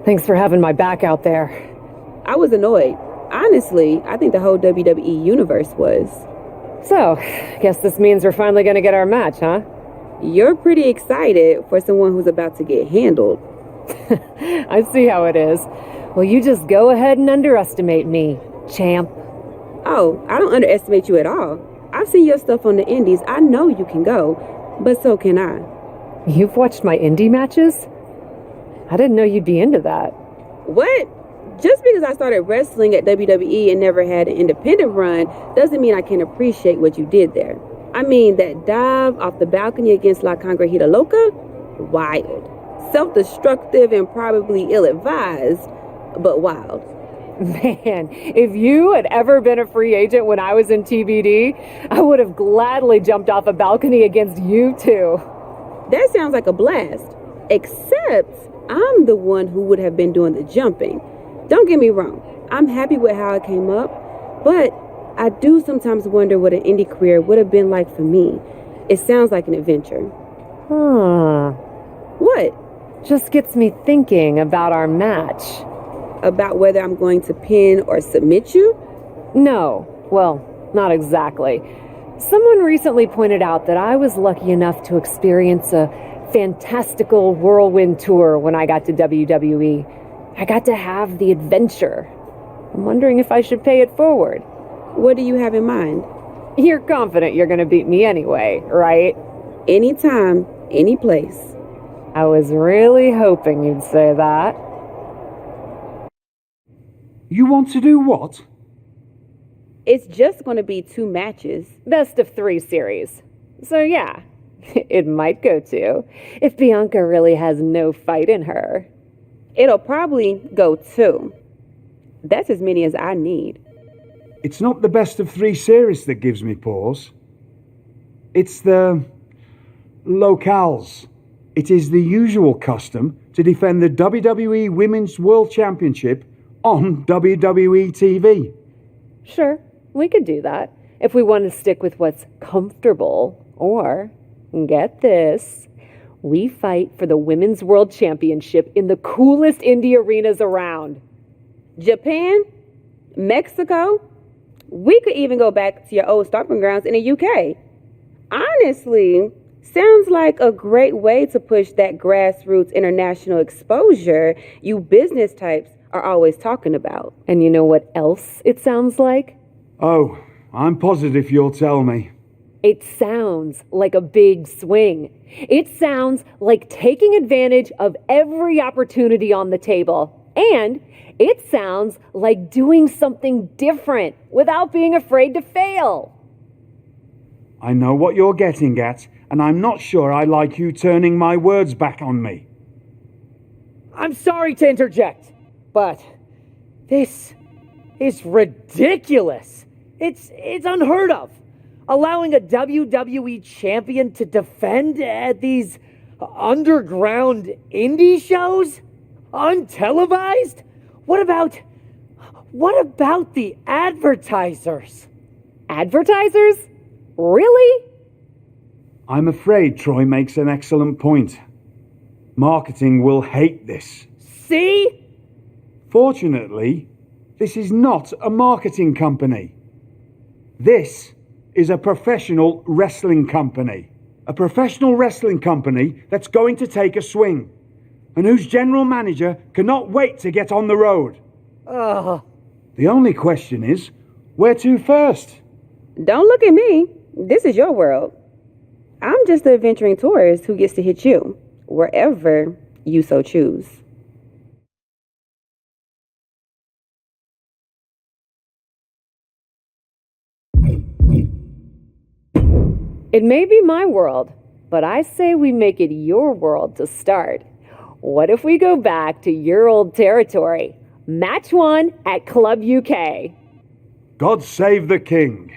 Thanks for having my back out there. I was annoyed. Honestly, I think the whole WWE universe was. So, guess this means we're finally gonna get our match, huh? You're pretty excited for someone who's about to get handled. I see how it is. Well, you just go ahead and underestimate me, champ. Oh, I don't underestimate you at all. I've seen your stuff on the indies. I know you can go, but so can I. You've watched my indie matches? I didn't know you'd be into that. What? Just because I started wrestling at WWE and never had an independent run doesn't mean I can't appreciate what you did there. I mean, that dive off the balcony against La Congrejita Loca? Wild. Self-destructive and probably ill-advised, but wild. Man, if you had ever been a free agent when I was in TBD, I would have gladly jumped off a balcony against you too. That sounds like a blast. Except I'm the one who would have been doing the jumping. Don't get me wrong. I'm happy with how it came up, but I do sometimes wonder what an indie career would have been like for me. It sounds like an adventure. What? Just gets me thinking about our match. About whether I'm going to pin or submit you? No. Well, not exactly. Someone recently pointed out that I was lucky enough to experience a fantastical whirlwind tour when I got to WWE. I got to have the adventure. I'm wondering if I should pay it forward. What do you have in mind? You're confident you're going to beat me anyway, right? Anytime, any place. I was really hoping you'd say that. You want to do what? It's just going to be 2 matches. Best of 3 series. So yeah, it might go 2 if Bianca really has no fight in her. It'll probably go 2. That's as many as I need. It's not the best of 3 series that gives me pause. It's the locales. It is the usual custom to defend the WWE Women's World Championship on WWE TV. Sure, we could do that if we want to stick with what's comfortable. Or, get this, we fight for the Women's World Championship in the coolest indie arenas around. Japan? Mexico? We could even go back to your old stomping grounds in the UK. Honestly, sounds like a great way to push that grassroots international exposure you business types are always talking about. And you know what else it sounds like? Oh, I'm positive you'll tell me. It sounds like a big swing. It sounds like taking advantage of every opportunity on the table. And it sounds like doing something different without being afraid to fail. I know what you're getting at, and I'm not sure I like you turning my words back on me. I'm sorry to interject, but this is ridiculous. It's unheard of. Allowing a WWE champion to defend at these underground indie shows? Untelevised? What about the advertisers? Advertisers? Really? I'm afraid Troy makes an excellent point. Marketing will hate this. See? Fortunately, this is not a marketing company. This is a professional wrestling company. A professional wrestling company that's going to take a swing, and whose general manager cannot wait to get on the road. The only question is, where to first? Don't look at me. This is your world. I'm just the adventuring tourist who gets to hit you, wherever you so choose. It may be my world, but I say we make it your world to start. What if we go back to your old territory? Match 1 at Club UK. God save the king.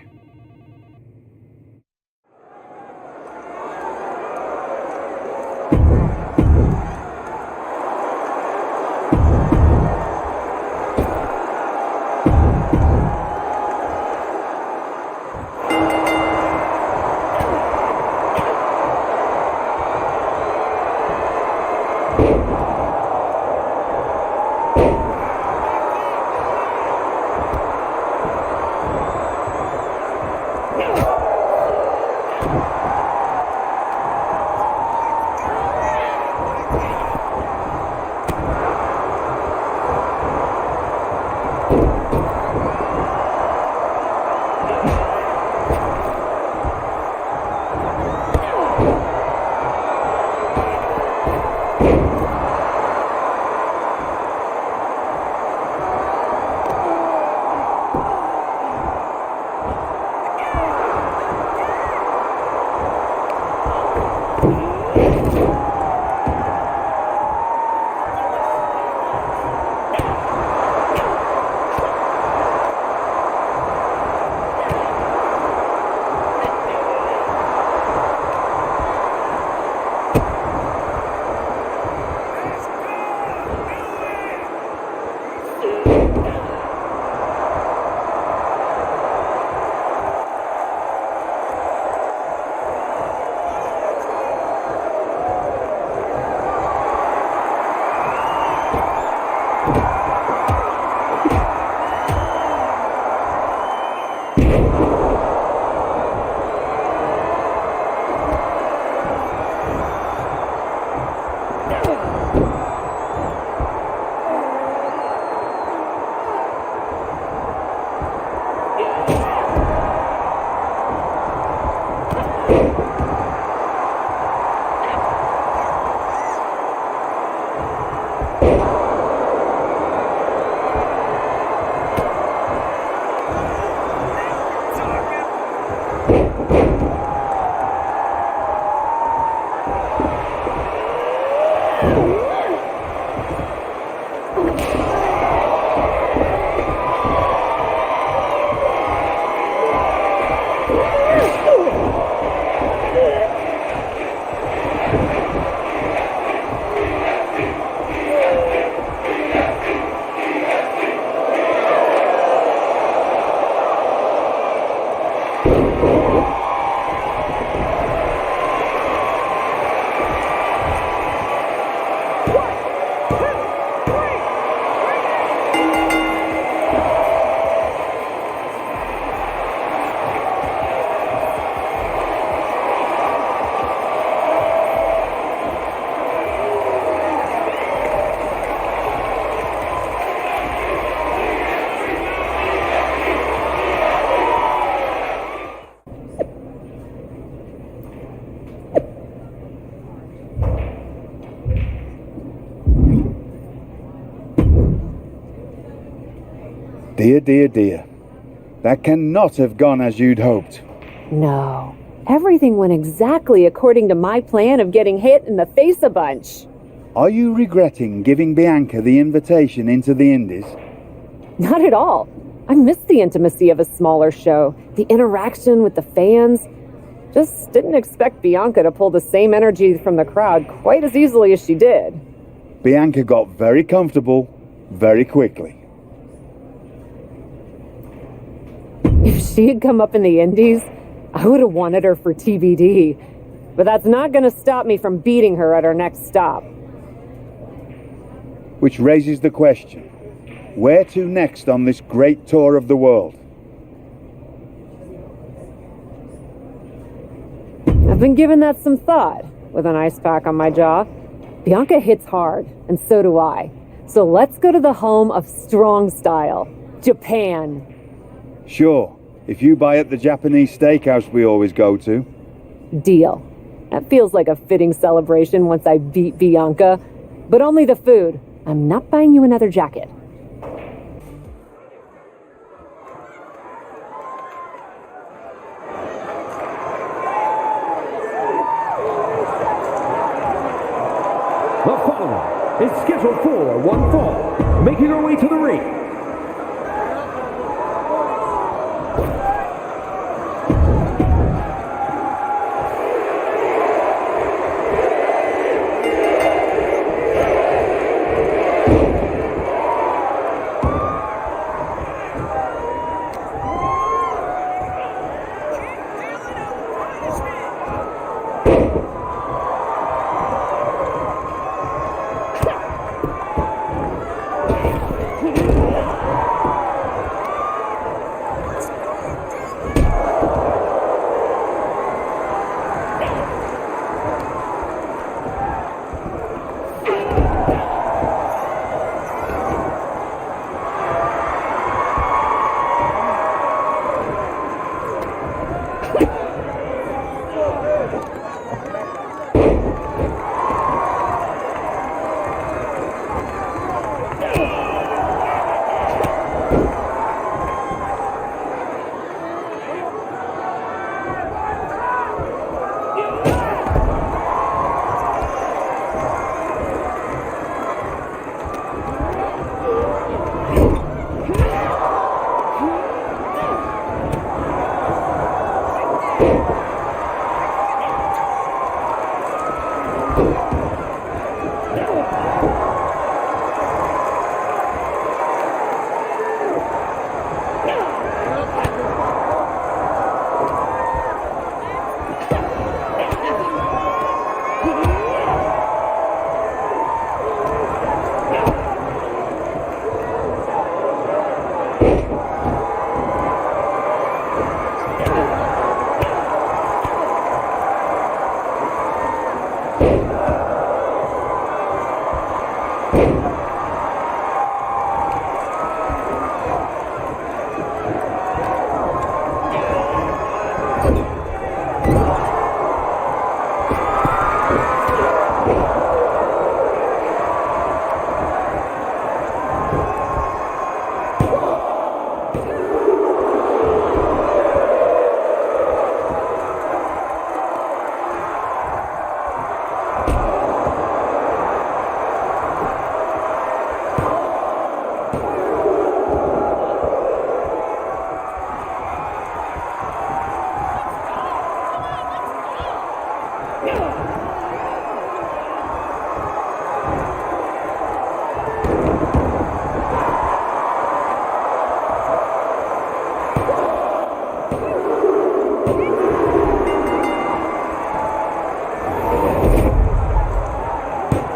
Dear, dear, dear. That cannot have gone as you'd hoped. No. Everything went exactly according to my plan of getting hit in the face a bunch. Are you regretting giving Bianca the invitation into the Indies? Not at all. I missed the intimacy of a smaller show, the interaction with the fans. Just didn't expect Bianca to pull the same energy from the crowd quite as easily as she did. Bianca got very comfortable very quickly. If she had come up in the Indies, I would have wanted her for TBD. But that's not going to stop me from beating her at our next stop. Which raises the question, where to next on this great tour of the world? I've been giving that some thought, with an ice pack on my jaw. Bianca hits hard, and so do I. So let's go to the home of strong style, Japan. Sure, if you buy at the Japanese steakhouse we always go to. Deal. That feels like a fitting celebration once I beat Bianca. But only the food. I'm not buying you another jacket. The following is scheduled for one fall, making her way to the ring.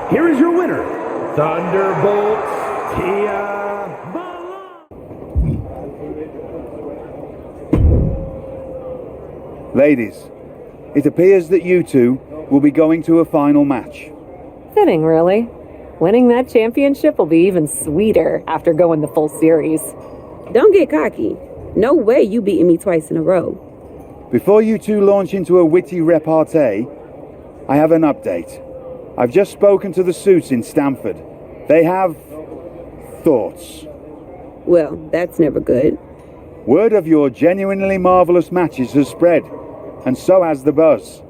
Here is your winner, Thunderbolt Tia Balon. Ladies, it appears that you two will be going to a final match. Fitting, really. Winning that championship will be even sweeter after going the full series. Don't get cocky. No way you beating me twice in a row. Before you two launch into a witty repartee, I have an update. I've just spoken to the suits in Stamford. They have thoughts. Well, that's never good. Word of your genuinely marvelous matches has spread, and so has the buzz.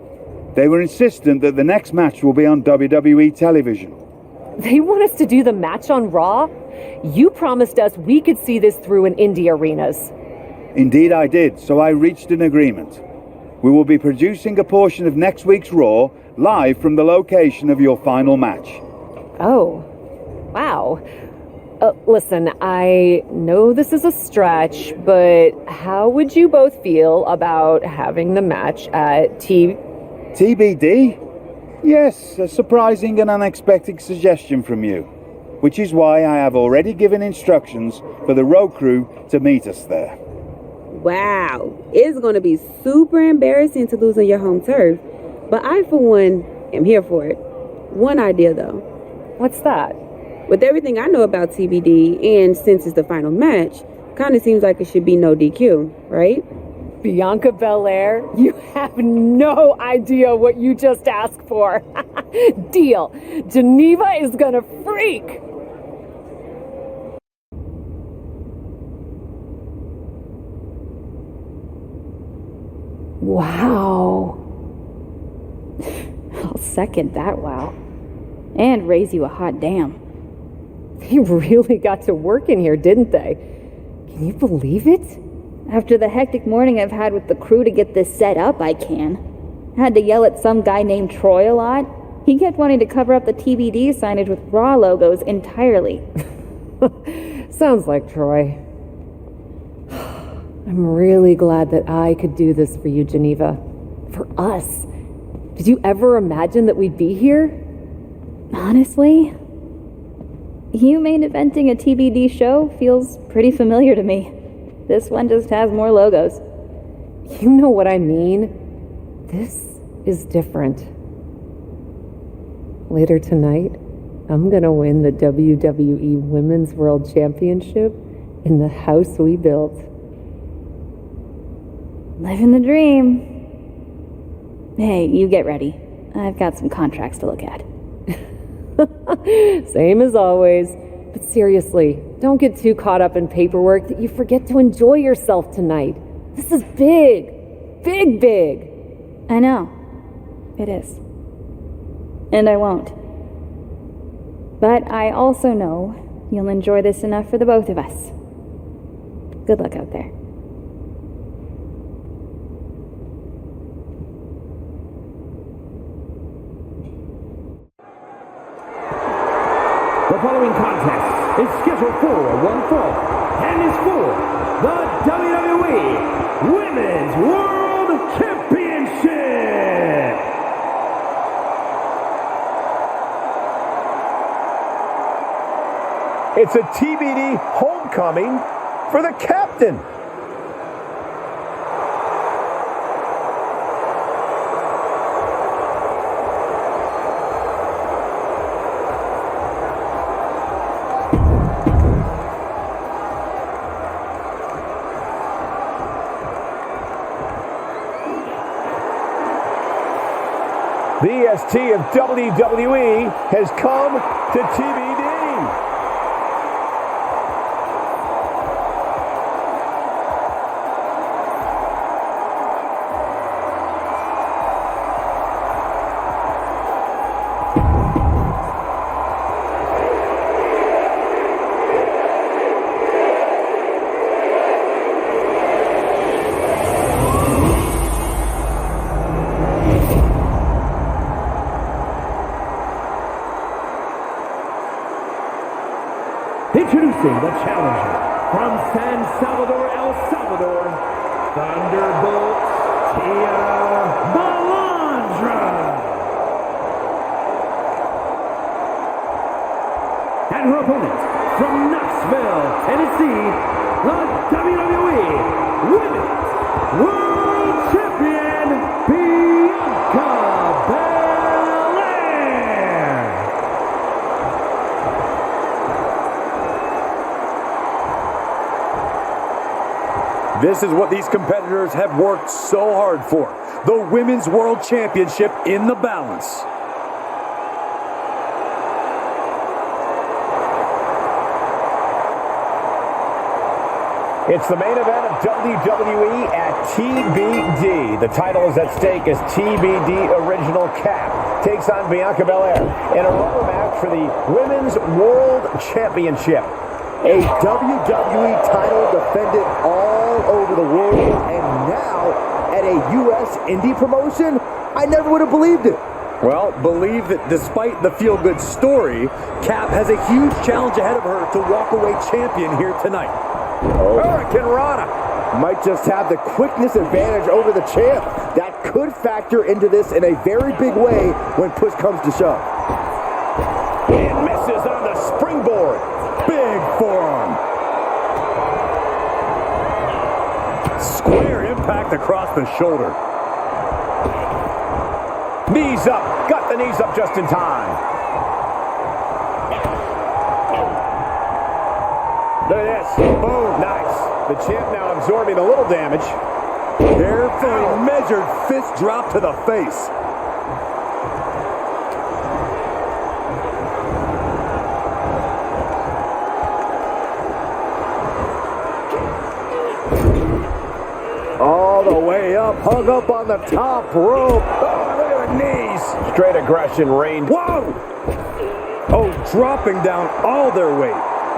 They were insistent that the next match will be on WWE television. They want us to do the match on Raw? You promised us we could see this through in indie arenas. Indeed I did, so I reached an agreement. We will be producing a portion of next week's Raw live from the location of your final match. Oh, wow. Listen, I know this is a stretch, but how would you both feel about having the match at TBD? Yes, a surprising and unexpected suggestion from you, which is why I have already given instructions for the road crew to meet us there. Wow, it's going to be super embarrassing to lose on your home turf, but I, for one, am here for it. One idea, though. What's that? With everything I know about TBD, and since it's the final match, kind of seems like it should be no DQ, right? Bianca Belair, you have no idea what you just asked for. Deal. Geneva is gonna freak. Wow. I'll second that wow. And raise you a hot damn. They really got to work in here, didn't they? Can you believe it? After the hectic morning I've had with the crew to get this set up, I can. Had to yell at some guy named Troy a lot. He kept wanting to cover up the TBD signage with Raw logos entirely. Sounds like Troy. I'm really glad that I could do this for you, Geneva. For us. Did you ever imagine that we'd be here? Honestly, you main eventing a TBD show feels pretty familiar to me. This one just has more logos. You know what I mean? This is different. Later tonight, I'm gonna win the WWE Women's World Championship in the house we built. Living the dream. Hey, you get ready. I've got some contracts to look at. Same as always. But seriously, don't get too caught up in paperwork that you forget to enjoy yourself tonight. This is big. Big, big. I know. It is. And I won't. But I also know you'll enjoy this enough for the both of us. Good luck out there. The following contest is scheduled for one fall and is for the WWE Women's World Championship. It's a TBD homecoming for the captain. The EST of WWE has come to TBD. Introducing the challenger from San Salvador, El Salvador, Thunderbolt Tia Balandra. And her opponent from Knoxville, Tennessee, the WWE Women's World Champion, Bianca Belair. This is what these competitors have worked so hard for. The Women's World Championship in the balance. It's the main event of WWE at TBD. The title is at stake as TBD Original Cap takes on Bianca Belair in a rubber match for the Women's World Championship. A WWE title defended all over the world, and now at a U.S. indie promotion? I never would have believed it. Well, believe that despite the feel-good story, Cap has a huge challenge ahead of her to walk away champion here tonight. Hurricane Rana might just have the quickness advantage over the champ. That could factor into this in a very big way when push comes to shove. And misses on the springboard. Big forearm. Square impact across the shoulder. Knees up. Got the knees up just in time. Look at this. Boom. Nice. The champ now absorbing a little damage. Carefully measured fist drop to the face. All the way up, hung up on the top rope. Oh, look at the knees. Straight aggression reigned. Whoa! Oh, dropping down all their weight.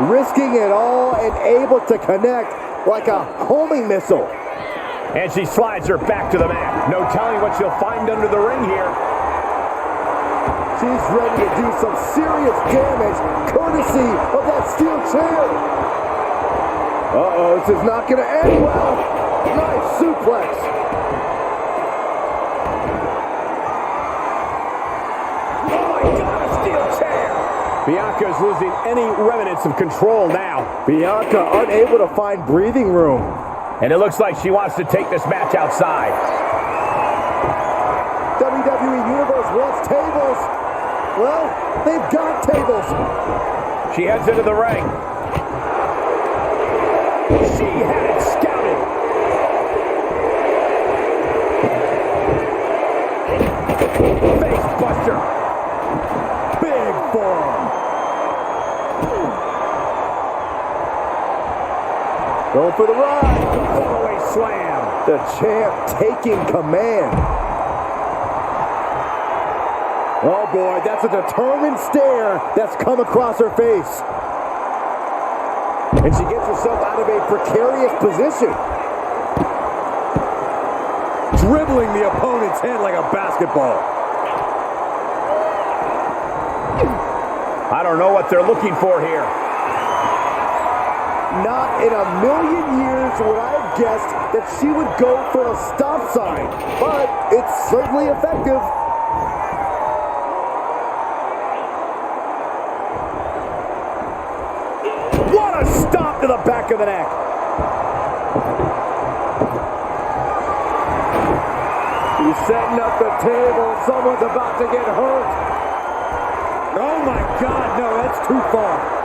Risking it all and able to connect like a homing missile. And she slides her back to the mat. No telling what she'll find under the ring here. She's ready to do some serious damage, courtesy of that steel chair. Uh-oh, this is not going to end well. Nice suplex. Oh my God, a steel chair. Bianca is losing any remnants of control now. Bianca unable to find breathing room. And it looks like she wants to take this match outside. WWE Universe wants tables. Well, they've got tables. She heads into the ring. She had it scouted. Face buster. Big forearm. Going for the ride. Fallaway slam. The champ taking command. Oh boy, that's a determined stare that's come across her face. And she gets herself out of a precarious position. Dribbling the opponent's head like a basketball. I don't know what they're looking for here. Not in a million years would I have guessed that she would go for a stop sign, but it's certainly effective. What a stop to the back of the neck. He's setting up the table. Someone's about to get hurt. Oh my God, no, that's too far.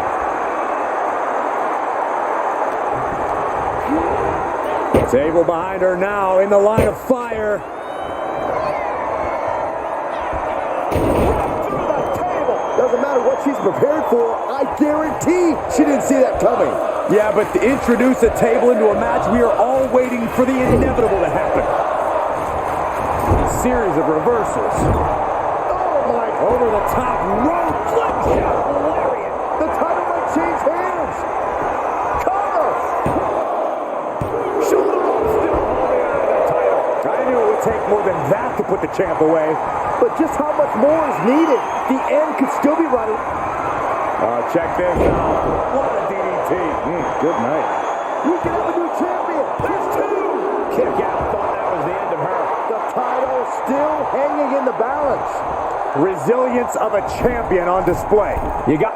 Table behind her now in the line of fire. Through the table. Doesn't matter what she's prepared for. I guarantee she didn't see that coming. Yeah, but to introduce a table into a match, we are all waiting for the inevitable to happen. A series of reversals. Oh my! Over the top rope. Flip shot. Lariat. The title might change hands. Cover. Shoulder roll still holding on to the title. I knew it would take more than that to put the champ away. But just how much more is needed? The end could still be running. Check this out. What a DDT. Good night. We can have a new champion. There's two. Kick out. Thought that was the end of her. The title still hanging in the balance. Resilience of a champion on display. You got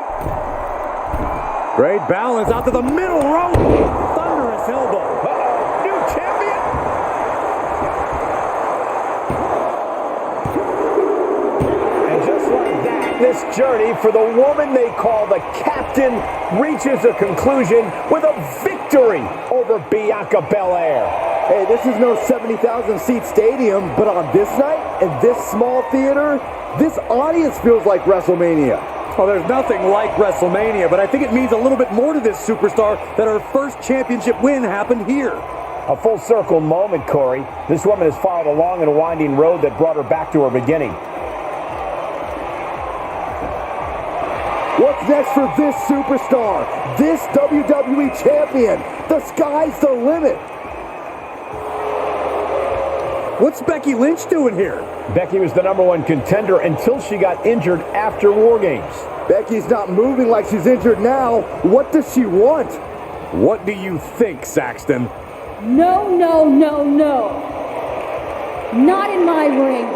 great balance out to the middle rope. Thunderous elbow. Uh-oh. New champion. And just like that, this journey for the woman they call the Captain reaches a conclusion with a victory over Bianca Belair. Hey, this is no 70,000 seat stadium, but on this night, in this small theater, this audience feels like WrestleMania. Well, there's nothing like WrestleMania, but I think it means a little bit more to this superstar that her first championship win happened here. A full circle moment, Corey. This woman has followed a long and winding road that brought her back to her beginning. What's next for this superstar? This WWE champion? The sky's the limit. What's Becky Lynch doing here? Becky was the #1 contender until she got injured after War Games. Becky's not moving like she's injured now. What does she want? What do you think, Saxton? No, no, no, no. Not in my ring.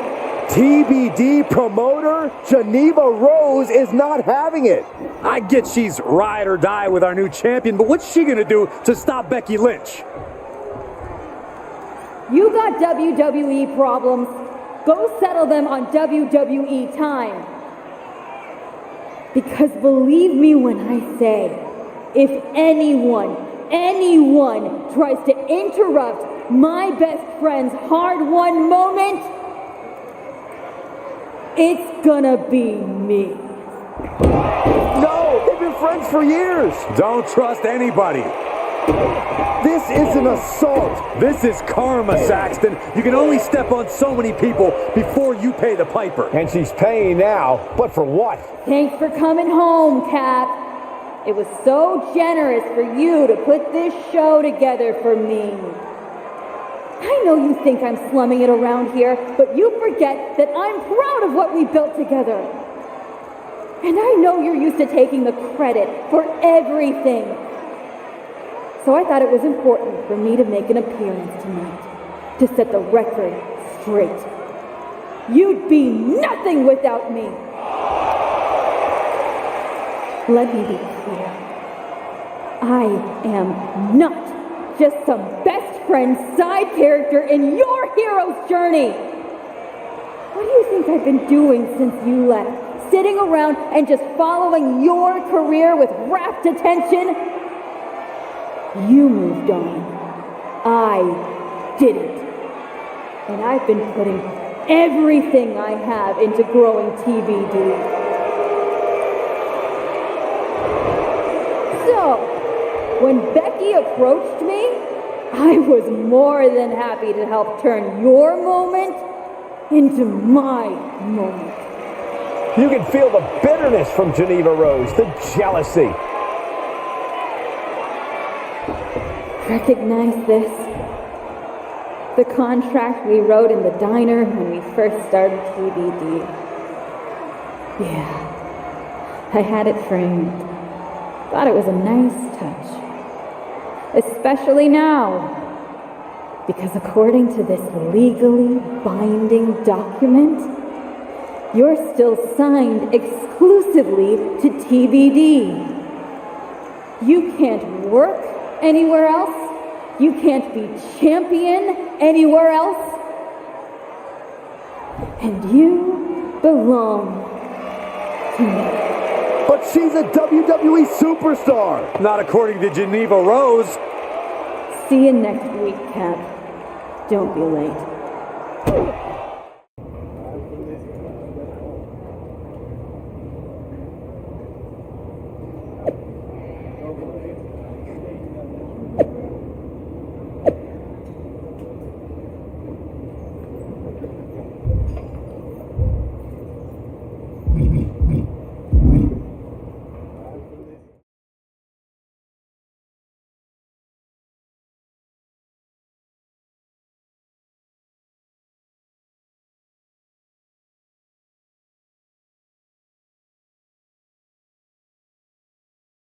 TBD promoter Geneva Rose is not having it. I get she's ride or die with our new champion, but what's she gonna do to stop Becky Lynch? You got WWE problems. Go settle them on WWE time. Because believe me when I say, if anyone tries to interrupt my best friend's hard-won moment, it's gonna be me. No, they've been friends for years. Don't trust anybody. This is an assault. This is karma, Saxton. You can only step on so many people before you pay the piper. And she's paying now, but for what? Thanks for coming home, Cap. It was so generous for you to put this show together for me. I know you think I'm slumming it around here, but you forget that I'm proud of what we built together. And I know you're used to taking the credit for everything. So I thought it was important for me to make an appearance tonight, to set the record straight. You'd be nothing without me. Let me be clear. I am not just some best friend side character in your hero's journey. What do you think I've been doing since you left? Sitting around and just following your career with rapt attention? You moved on. I didn't. And I've been putting everything I have into growing TBD. So, when Becky approached me, I was more than happy to help turn your moment into my moment. You can feel the bitterness from Geneva Rose, the jealousy. Recognize this? The contract we wrote in the diner when we first started TBD. Yeah, I had it framed. Thought it was a nice touch. Especially now. Because according to this legally binding document, you're still signed exclusively to TBD. You can't work anywhere else. You can't be champion anywhere else. And you belong to me. But she's a WWE superstar. Not according to Geneva Rose. See you next week, Cap. Don't be late.